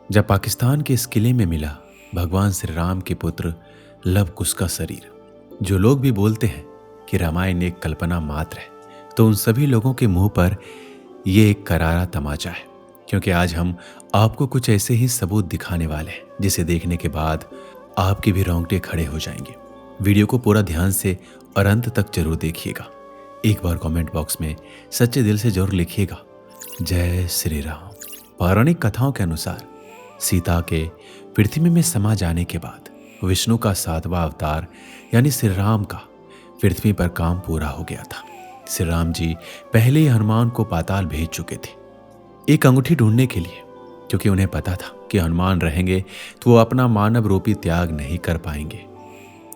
जब पाकिस्तान के इस किले में मिला भगवान श्री राम के पुत्र लव कुश का शरीर, जो लोग भी बोलते हैं कि रामायण एक कल्पना मात्र है, तो उन सभी लोगों के मुंह पर ये एक करारा तमाचा है। क्योंकि आज हम आपको कुछ ऐसे ही सबूत दिखाने वाले हैं जिसे देखने के बाद आपके भी रोंगटे खड़े हो जाएंगे। वीडियो को पूरा ध्यान से और अंत तक जरूर देखिएगा। एक बार कमेंट बॉक्स में सच्चे दिल से जरूर लिखिएगा, जय श्री राम। पौराणिक कथाओं के अनुसार सीता के पृथ्वी में समा जाने के बाद विष्णु का 7वां अवतार यानी श्री राम का पृथ्वी पर काम पूरा हो गया था। श्री राम जी पहले ही हनुमान को पाताल भेज चुके थे एक अंगूठी ढूंढने के लिए, क्योंकि उन्हें पता था कि हनुमान रहेंगे तो वो अपना मानव रूपी त्याग नहीं कर पाएंगे।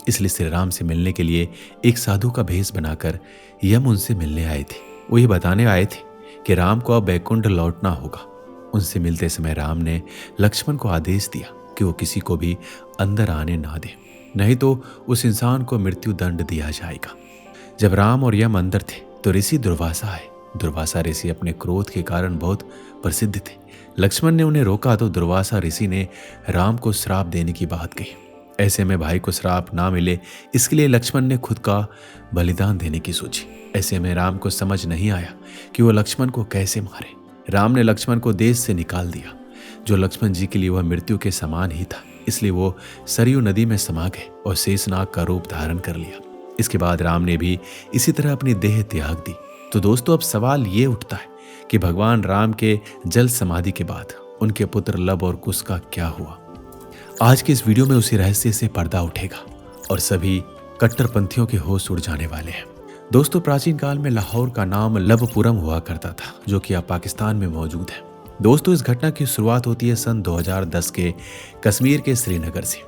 इसलिए श्री राम से मिलने के लिए एक साधु का भेष बनाकर यम उनसे मिलने आए थे। वो ये बताने आए थे कि राम को अब बैकुंठ लौटना होगा। उनसे मिलते समय राम ने लक्ष्मण को आदेश दिया कि वो किसी को भी अंदर आने ना दे, नहीं तो उस इंसान को मृत्यु दंड दिया जाएगा। जब राम और यम अंदर थे तो ऋषि दुर्वासा आए। दुर्वासा ऋषि अपने क्रोध के कारण बहुत प्रसिद्ध थे। लक्ष्मण ने उन्हें रोका तो दुर्वासा ऋषि ने राम को श्राप देने की बात कही। ऐसे में भाई को श्राप ना मिले, इसके लिए लक्ष्मण ने खुद का बलिदान देने की सोची। ऐसे में राम को समझ नहीं आया कि वो लक्ष्मण को कैसे मारे। राम ने लक्ष्मण को देश से निकाल दिया, जो लक्ष्मण जी के लिए वह मृत्यु के समान ही था। इसलिए वो सरयू नदी में समा गए और शेषनाग का रूप धारण कर लिया। इसके बाद राम ने भी इसी तरह अपनी देह त्याग दी। तो दोस्तों, अब सवाल ये उठता है कि भगवान राम के जल समाधि के बाद उनके पुत्र लव और कुश का क्या हुआ। आज के इस वीडियो में उसी रहस्य से पर्दा उठेगा और सभी कट्टरपंथियों के होश उड़ जाने वाले हैं। दोस्तों, प्राचीन काल में लाहौर का नाम लवपुरम हुआ करता था, जो कि अब पाकिस्तान में मौजूद है। दोस्तों, इस घटना की शुरुआत होती है सन 2010 के कश्मीर के श्रीनगर से।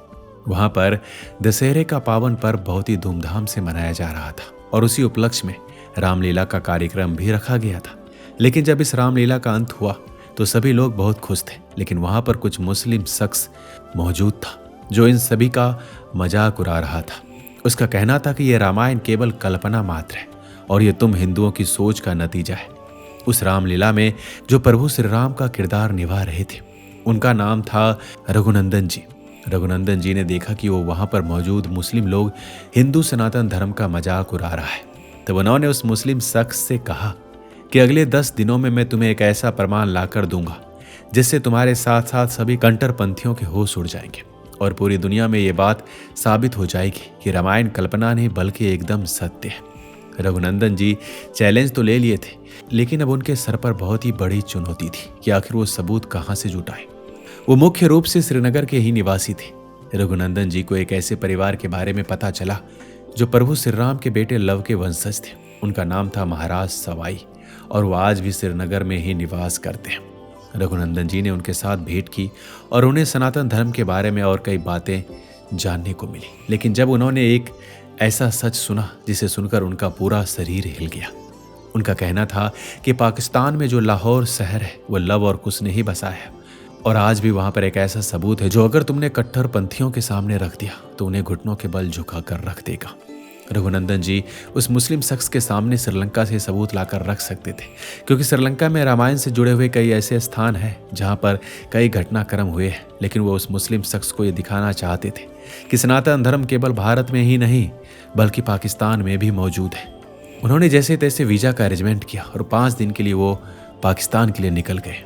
वहां पर दशहरे का पावन पर्व बहुत ही धूमधाम से मनाया जा रहा था और उसी उपलक्ष्य में रामलीला का कार्यक्रम भी रखा गया था। लेकिन जब इस रामलीला का अंत हुआ तो सभी लोग बहुत खुश थे, लेकिन वहां पर कुछ मुस्लिम शख्स मौजूद था जो इन सभी का मजाक उड़ा रहा था। उसका कहना था कि यह रामायण केवल कल्पना मात्र है और ये तुम हिंदुओं की सोच का नतीजा है। उस रामलीला में जो प्रभु श्री राम का किरदार निभा रहे थे, उनका नाम था रघुनंदन जी। रघुनंदन जी ने देखा कि वो वहां पर मौजूद मुस्लिम लोग हिंदू सनातन धर्म का मजाक उड़ा रहा है। तब उन्होंने उस मुस्लिम शख्स से कहा कि अगले 10 दिनों में मैं तुम्हें एक ऐसा प्रमाण लाकर दूंगा जिससे तुम्हारे साथ साथ सभी कट्टरपंथियों के होश उड़ जाएंगे और पूरी दुनिया में ये बात साबित हो जाएगी कि रामायण कल्पना नहीं बल्कि एकदम सत्य है। रघुनंदन जी चैलेंज तो ले लिए थे, लेकिन अब उनके सर पर बहुत ही बड़ी चुनौती थी कि आखिर वो सबूत कहां से जुटाए। वो मुख्य रूप से श्रीनगर के ही निवासी थे। रघुनंदन जी को एक ऐसे परिवार के बारे में पता चला जो प्रभु श्री राम के बेटे लव के वंशज थे। उनका नाम था महाराज सवाई और वो आज भी श्रीनगर में ही निवास करते हैं। रघुनंदन जी ने उनके साथ भेंट की और उन्हें सनातन धर्म के बारे में और कई बातें जानने को मिली। लेकिन जब उन्होंने एक ऐसा सच सुना जिसे सुनकर उनका पूरा शरीर हिल गया। उनका कहना था कि पाकिस्तान में जो लाहौर शहर है वो लव और कुश ने ही बसाया है और आज भी वहां पर एक ऐसा सबूत है जो अगर तुमने कट्टरपंथियों के सामने रख दिया तो उन्हें घुटनों के बल झुका कर रख देगा। रघुनंदन जी उस मुस्लिम शख्स के सामने श्रीलंका से सबूत लाकर रख सकते थे, क्योंकि श्रीलंका में रामायण से जुड़े हुए कई ऐसे स्थान हैं जहां पर कई घटनाक्रम हुए हैं। लेकिन वो उस मुस्लिम शख्स को ये दिखाना चाहते थे कि सनातन धर्म केवल भारत में ही नहीं बल्कि पाकिस्तान में भी मौजूद है। उन्होंने जैसे तैसे वीजा का अरेंजमेंट किया और 5 दिन के लिए वो पाकिस्तान के लिए निकल गए।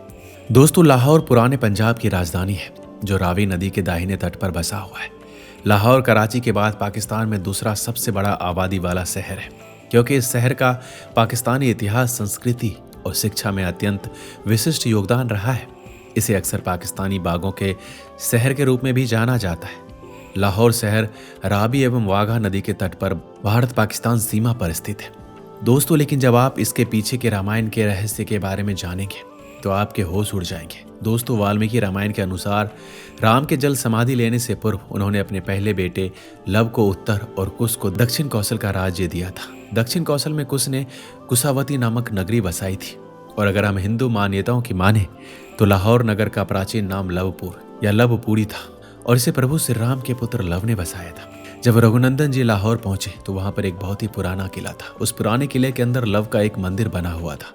दोस्तों, लाहौर पुराने पंजाब की राजधानी है जो रावी नदी के दाहिने तट पर बसा हुआ है। लाहौर कराची के बाद पाकिस्तान में दूसरा सबसे बड़ा आबादी वाला शहर है, क्योंकि इस शहर का पाकिस्तानी इतिहास, संस्कृति और शिक्षा में अत्यंत विशिष्ट योगदान रहा है। इसे अक्सर पाकिस्तानी बागों के शहर के रूप में भी जाना जाता है। लाहौर शहर रावी एवं वाघा नदी के तट पर भारत पाकिस्तान सीमा पर स्थित है। दोस्तों, लेकिन जब आप इसके पीछे के रामायण के रहस्य के बारे में जानेंगे तो आपके होश उड़ जाएंगे। दोस्तों, वाल्मीकि रामायण के अनुसार राम के जल समाधि लेने से पूर्व उन्होंने अपने पहले बेटे लव को उत्तर और कुश को दक्षिण कौशल का राज्य दिया था। दक्षिण कौशल में कुश ने कुशावती नामक नगरी बसाई थी और अगर हम हिंदू मान्यताओं की माने तो लाहौर नगर का प्राचीन नाम लवपुर या लवपुरी था और इसे प्रभु श्री राम के पुत्र लव ने बसाया था। जब रघुनंदन जी लाहौर पहुंचे तो वहां पर एक बहुत ही पुराना किला था। उस पुराने किले के अंदर लव का एक मंदिर बना हुआ था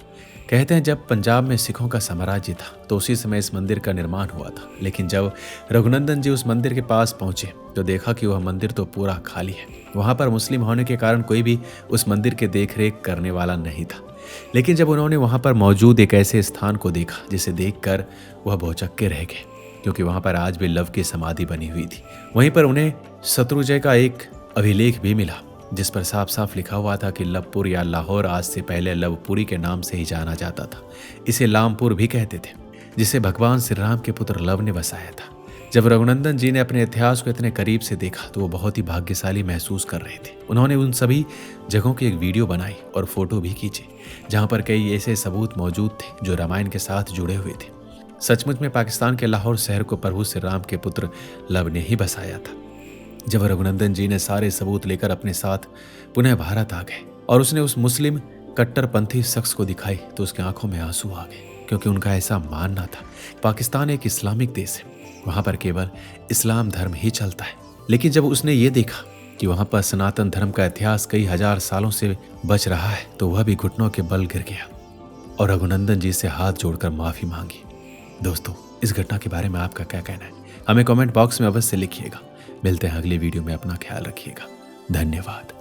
कहते हैं जब पंजाब में सिखों का साम्राज्य था तो उसी समय इस मंदिर का निर्माण हुआ था, लेकिन जब रघुनंदन जी उस मंदिर के पास पहुंचे तो देखा कि वह मंदिर तो पूरा खाली है। वहां पर मुस्लिम होने के कारण कोई भी उस मंदिर के देखरेख करने वाला नहीं था। लेकिन जब उन्होंने वहां पर मौजूद एक ऐसे स्थान को देखा जिसे देखकर वह भौचक्के रह गए, क्योंकि वहां पर आज भी लव की समाधि बनी हुई थी। वहीं पर उन्हें शत्रुंजय का एक अभिलेख भी मिला जिस पर साफ साफ लिखा हुआ था कि लवपुर या लाहौर आज से पहले लवपुरी के नाम से ही जाना जाता था। इसे लामपुर भी कहते थे, जिसे भगवान श्री राम के पुत्र लव ने बसाया था। जब रघुनंदन जी ने अपने इतिहास को इतने करीब से देखा तो वो बहुत ही भाग्यशाली महसूस कर रहे थे। उन्होंने उन सभी जगहों की एक वीडियो बनाई और फोटो भी खींचे जहाँ पर कई ऐसे सबूत मौजूद थे जो रामायण के साथ जुड़े हुए थे। सचमुच में पाकिस्तान के लाहौर शहर को प्रभु श्री राम के पुत्र लव ने ही बसाया था। जब रघुनंदन जी ने सारे सबूत लेकर अपने साथ पुनः भारत आ गए और उसने उस मुस्लिम कट्टरपंथी शख्स को दिखाई तो उसकी आंखों में आंसू आ गए, क्योंकि उनका ऐसा मानना था पाकिस्तान एक इस्लामिक देश है, वहां पर केवल इस्लाम धर्म ही चलता है। लेकिन जब उसने ये देखा कि वहां पर सनातन धर्म का इतिहास कई हजार सालों से बच रहा है तो वह भी घुटनों के बल गिर गया और रघुनंदन जी से हाथ जोड़कर माफी मांगी। दोस्तों, इस घटना के बारे में आपका क्या कहना है हमें कमेंट बॉक्स में अवश्य लिखिएगा। मिलते हैं अगली वीडियो में, अपना ख्याल रखिएगा। धन्यवाद।